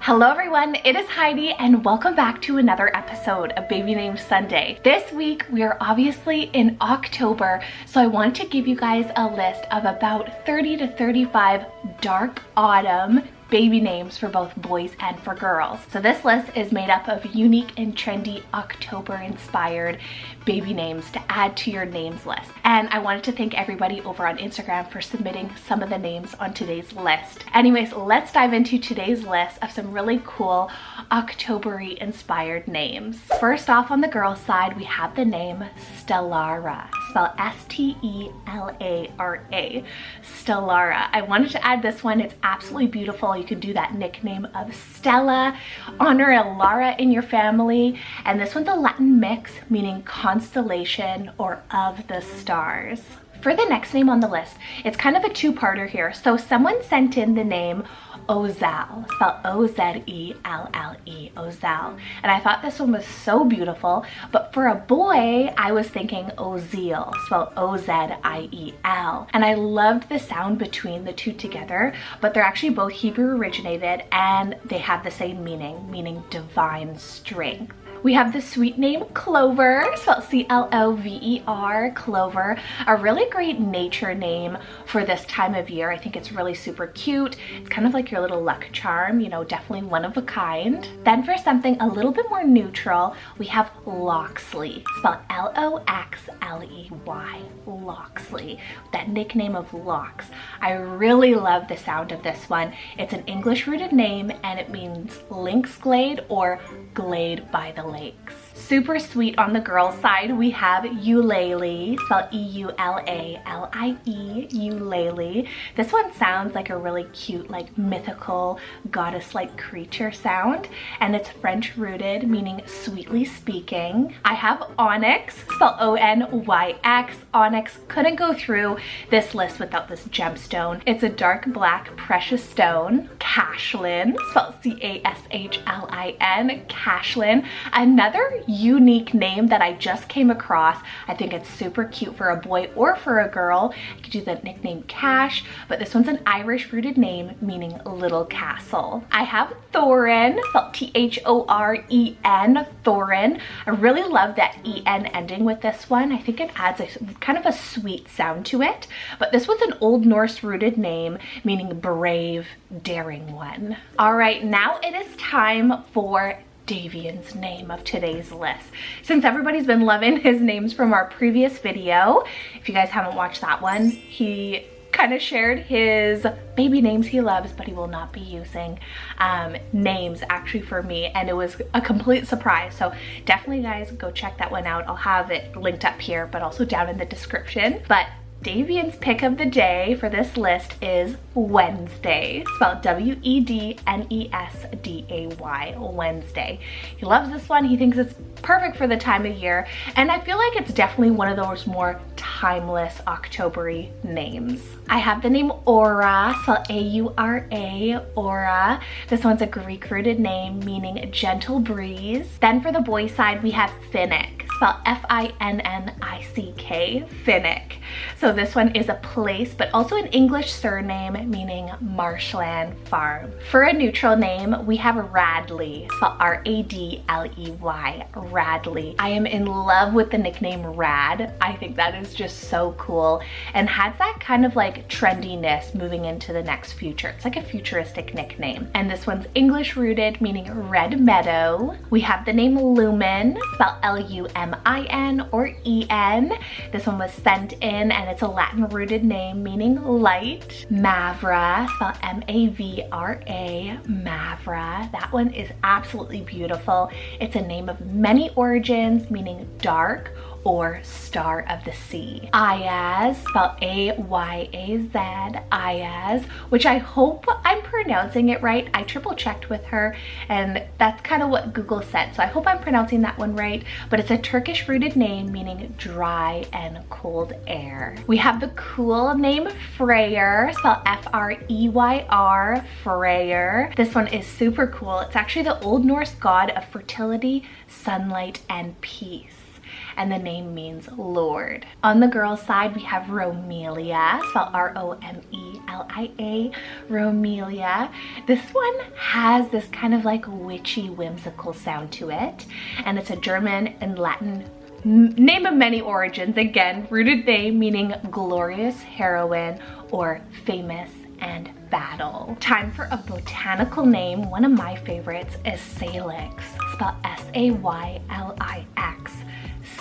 Hello everyone, it is Heidi and welcome back to another episode of Baby Named Sunday. This week we are obviously in October, so I want to give you guys a list of about 30 to 35 dark autumn baby names for both boys and for girls. So this list is made up of unique and trendy October inspired baby names to add to your names list. And I wanted to thank everybody over on Instagram for submitting some of the names on today's list. Anyways, let's dive into today's list of some really cool October-y inspired names. First off, on the girls side, we have the name Stellara, spelled S-T-E-L-A-R-A, Stellara. I wanted to add this one. It's absolutely beautiful. You can do that nickname of Stella, honor a Lara in your family, and this one's a Latin mix meaning constellation or of the stars. For the next name on the list, it's kind of a two-parter here. So someone sent in the name Ozell, spelled O-Z-E-L-L-E, Ozell. And I thought this one was so beautiful, but for a boy, I was thinking Oziel, spelled O-Z-I-E-L. And I loved the sound between the two together, but they're actually both Hebrew originated and they have the same meaning divine strength. We have the sweet name Clover, spelled C-L-O-V-E-R, Clover, a really great nature name for this time of year. I think it's really super cute. It's kind of like your little luck charm, you know, definitely one of a kind. Then for something a little bit more neutral, we have Loxley, spelled L-O-X-L-E-Y, Loxley, that nickname of Lox. I really love the sound of this one. It's an English rooted name and it means lynx glade or glade by the lakes. Super sweet on the girls' side, we have Eulalie, spelled E-U-L-A-L-I-E, Eulalie. This one sounds like a really cute, like mythical goddess-like creature sound, and it's French rooted, meaning sweetly speaking. I have Onyx, spelled O-N-Y-X. Onyx couldn't go through this list without this gemstone. It's a dark black precious stone. Cashlin, spelled C-A-S-H-L-I-N, Cashlin. Another unique name that I just came across. I think it's super cute for a boy or for a girl. You could do the nickname Cash, but this one's an Irish rooted name meaning little castle. I have Thorin, spelled T-H-O-R-E-N, Thorin. I really love that E-N ending with this one. I think it adds a kind of a sweet sound to it, but this one's an Old Norse rooted name meaning brave, daring one. All right, now it is time for Davian's name of today's list. Since everybody's been loving his names from our previous video, if you guys haven't watched that one, he kind of shared his baby names he loves, but he will not be using names actually for me, and it was a complete surprise. So definitely guys go check that one out. I'll have it linked up here, but also down in the description. But Davian's pick of the day for this list is Wednesday, spelled W-E-D-N-E-S-D-A-Y, Wednesday. He loves this one. He thinks it's perfect for the time of year, and I feel like it's definitely one of those more timeless October-y names. I have the name Aura, spelled A-U-R-A, Aura. This one's a Greek-rooted name meaning gentle breeze. Then for the boy side, we have Finnick, spelled F-I-N-N-I-C-K, Finnick. So this one is a place, but also an English surname meaning marshland farm. For a neutral name, we have Radley, spelled R-A-D-L-E-Y, Radley. I am in love with the nickname Rad. I think that is just so cool and has that kind of like trendiness moving into the next future. It's like a futuristic nickname. And this one's English rooted, meaning red meadow. We have the name Lumen, spelled L-U-M-I-N or E-N. This one was sent in and it's a Latin rooted name meaning light. Mavra, spelled M-A-V-R-A, Mavra. That one is absolutely beautiful. It's a name of many origins meaning dark or star of the sea. Ayaz, spelled A-Y-A-Z, Ayaz, which I hope I'm pronouncing it right. I triple checked with her and that's kind of what Google said, so I hope I'm pronouncing that one right, but it's a Turkish rooted name meaning dry and cold air. We have the cool name Freyr, spelled F-R-E-Y-R, Freyr. This one is super cool. It's actually the Old Norse god of fertility, sunlight, and peace. and the name means Lord. On the girl's side, we have Romelia, spelled R-O-M-E-L-I-A, Romelia. This one has this kind of like witchy, whimsical sound to it, and it's a German and Latin name of many origins. Again, rooted name meaning glorious heroine or famous and battle. Time for a botanical name. One of my favorites is Salix, spelled S-A-Y-L-I-X,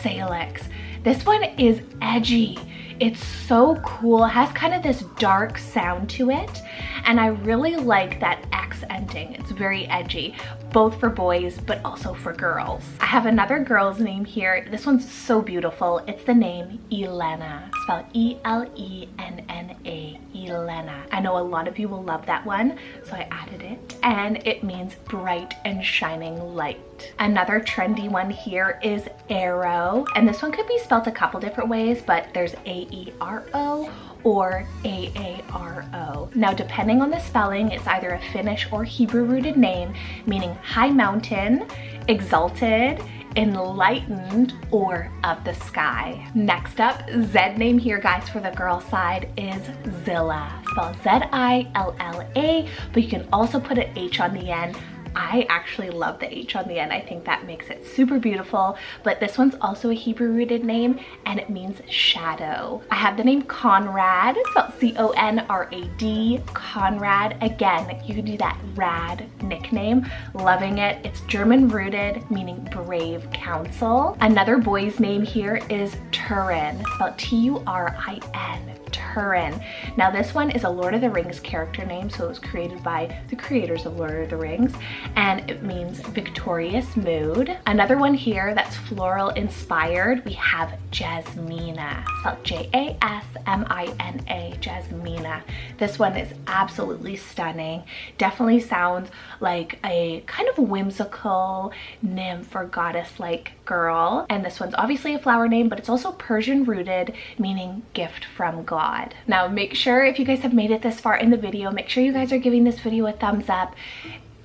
Salix. This one is edgy. It's so cool. It has kind of this dark sound to it, and I really like that X ending. It's very edgy, both for boys but also for girls. I have another girl's name here. This one's so beautiful. It's the name Elena, spelled E-L-E-N-N-A, Elena. I know a lot of you will love that one, so I added it, and it means bright and shining light. Another trendy one here is Arrow, and this one could be spelled a couple different ways, but there's A-E-R-O or A-A-R-O. Now, depending on the spelling, it's either a Finnish or Hebrew rooted name, meaning high mountain, exalted, enlightened, or of the sky. Next up, Z name here, guys, for the girl side is Zilla, spelled Z-I-L-L-A, but you can also put an H on the end. I actually love the H on the end. I think that makes it super beautiful, but this one's also a Hebrew rooted name, and it means shadow. I have the name Conrad, spelled C-O-N-R-A-D, Conrad. Again, you can do that rad nickname. Loving it. It's German rooted, meaning brave counsel. Another boy's name here is Turin, spelled T-U-R-I-N. Turin. Now this one is a Lord of the Rings character name, so it was created by the creators of Lord of the Rings, and it means victorious mood. Another one here that's floral inspired, we have Jasmina, spelled J-A-S-M-I-N-A, Jasmina. This one is absolutely stunning. Definitely sounds like a kind of whimsical nymph or goddess-like girl. And this one's obviously a flower name, but it's also Persian rooted, meaning gift from God. Now, make sure if you guys have made it this far in the video, make sure you guys are giving this video a thumbs up.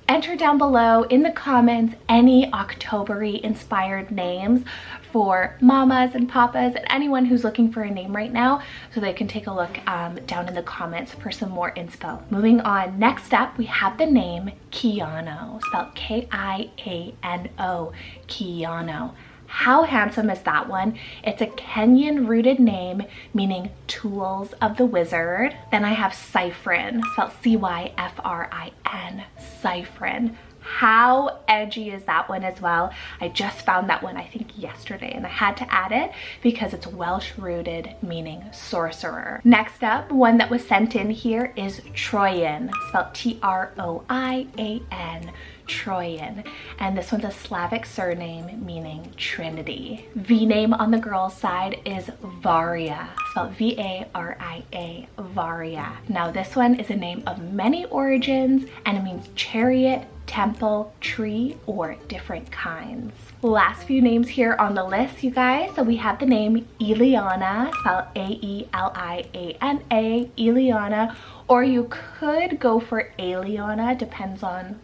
Enter down below in the comments any October-y inspired names for mamas and papas and anyone who's looking for a name right now, so they can take a look down in the comments for some more inspo. Moving on, next up we have the name Kiano, spelled K-I-A-N-O, Kiano. How handsome is that one? It's a Kenyan rooted name meaning tools of the wizard. Then I have Cyphrin, spelled C-Y-F-R-I-N, Cyphrin. How edgy is that one as well? I just found that one, I think, yesterday, and I had to add it because it's Welsh rooted, meaning sorcerer. Next up, one that was sent in here is Troyan, spelled T-R-O-I-A-N, Troyan. And this one's a Slavic surname meaning Trinity. V name on the girl's side is Varia, spelled V-A-R-I-A, Varia. Now this one is a name of many origins, and it means chariot, temple, tree, or different kinds. Last few names here on the list, you guys. So we have the name Eliana, spelled A-E-L-I-A-N-A, Eliana, or you could go for Aliana, depends on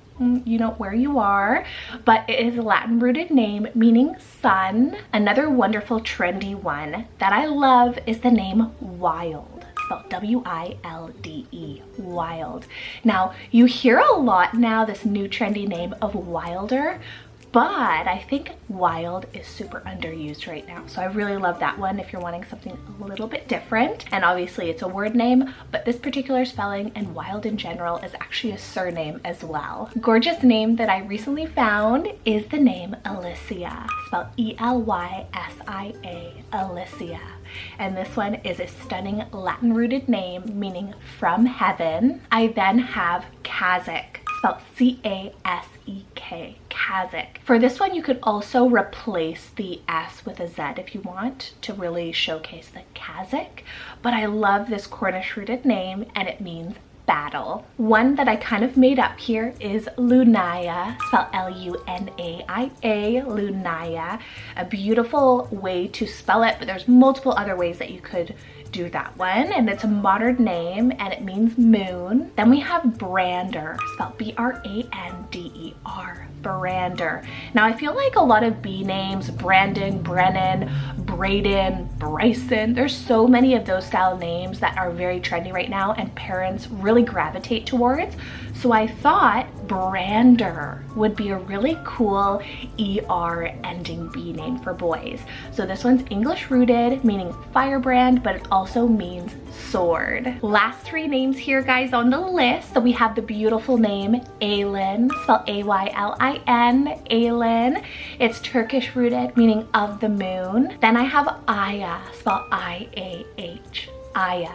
where you are, but it is a Latin rooted name meaning sun. Another wonderful trendy one that I love is the name Wild, spelled W-I-L-D-E, Wild. Now you hear a lot now this new trendy name of Wilder, but I think Wild is super underused right now. So I really love that one if you're wanting something a little bit different. And obviously it's a word name, but this particular spelling and Wild in general is actually a surname as well. Gorgeous name that I recently found is the name Alicia, spelled E-L-Y-S-I-A, Alicia. And this one is a stunning Latin rooted name meaning from heaven. I then have Kazakh, spelled C-A-S-E-K, Kazakh. For this one, you could also replace the S with a Z if you want to really showcase the Kazakh, but I love this Cornish rooted name, and it means battle. One that I kind of made up here is Lunaya, spelled L-U-N-A-I-A, Lunaya. A beautiful way to spell it, but there's multiple other ways that you could do that one, and it's a modern name and it means moon. Then we have Brander, spelled B-R-A-N-D-E-R, Brander. Now I feel like a lot of B names, Brandon, Brennan, Braden, Bryson, there's so many of those style names that are very trendy right now and parents really gravitate towards. So I thought Brander would be a really cool ER ending B name for boys. So this one's English rooted, meaning firebrand, but it also means sword. Last three names here, guys, on the list. So we have the beautiful name Aylin, spelled A-Y-L-I-N, Aylin. It's Turkish rooted, meaning of the moon. Then I have Aya, spelled I-A-H, Aya.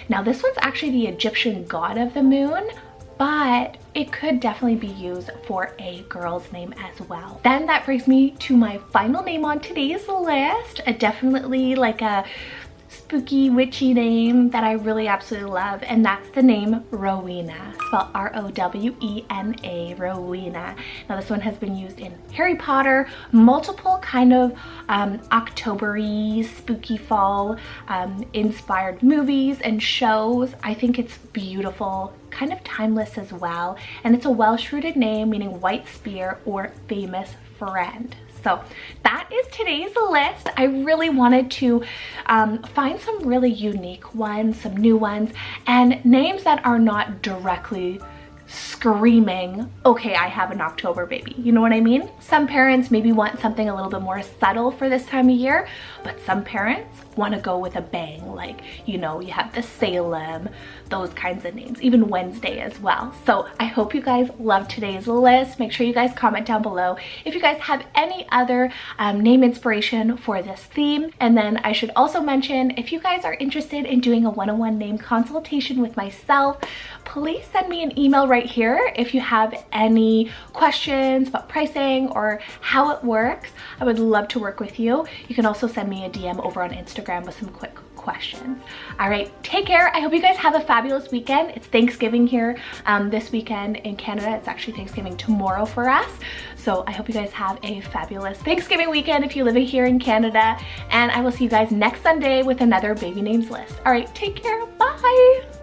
Now this one's actually the Egyptian god of the moon, but it could definitely be used for a girl's name as well. Then that brings me to my final name on today's list. Definitely like a spooky, witchy name that I really absolutely love, and that's the name Rowena, spelled R-O-W-E-N-A, Rowena. Now this one has been used in Harry Potter, multiple kind of October-y, spooky fall inspired movies and shows. I think it's beautiful, kind of timeless as well, and it's a Welsh-rooted name meaning white spear or famous friend. So that is today's list. I really wanted to find some really unique ones, some new ones, and names that are not directly screaming, okay, I have an October baby. You know what I mean? Some parents maybe want something a little bit more subtle for this time of year, but some parents want to go with a bang, like, you know, you have the Salem, those kinds of names, even Wednesday as well. So I hope you guys love today's list. Make sure you guys comment down below if you guys have any other name inspiration for this theme. And then I should also mention, if you guys are interested in doing a one-on-one name consultation with myself, please send me an email right here if you have any questions about pricing or how it works. I would love to work with you. You can also send me a DM over on Instagram with some quick questions. All right, take care. I hope you guys have a fabulous weekend. It's Thanksgiving here this weekend in Canada. It's actually Thanksgiving tomorrow for us. So I hope you guys have a fabulous Thanksgiving weekend if you live here in Canada. And I will see you guys next Sunday with another baby names list. All right, take care. Bye.